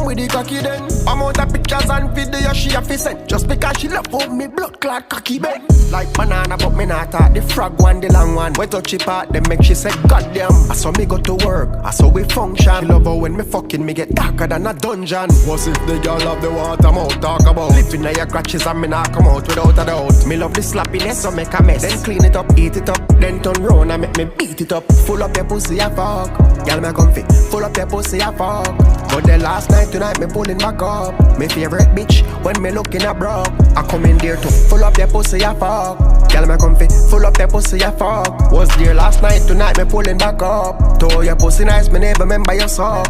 with the cocky then. I'm out of pictures and video she a fi send. Just because she love for me blood clot cocky bend. Like banana but me not talk. The frog one, the long one. We touch it part, then make she say goddamn. I saw me go to work, I saw we function. She love her when me fucking me get darker than a dungeon. What if the girl love the water mouth talk about? Living in your crotches and me not come out without a doubt. Me love the slappiness so make a mess. Then clean it up, eat it up, then turn round and make me beat it up. Full up your pussy a fuck, girl me comfy. Full up your pussy a fuck. But the last night tonight me pulling back up. My favorite bitch when me looking a broke. I come in there to full up your pussy a fuck. Girl me comfy, full up your pussy a fuck. Was there last night tonight me pulling back up. Though your pussy nice me never remember your song.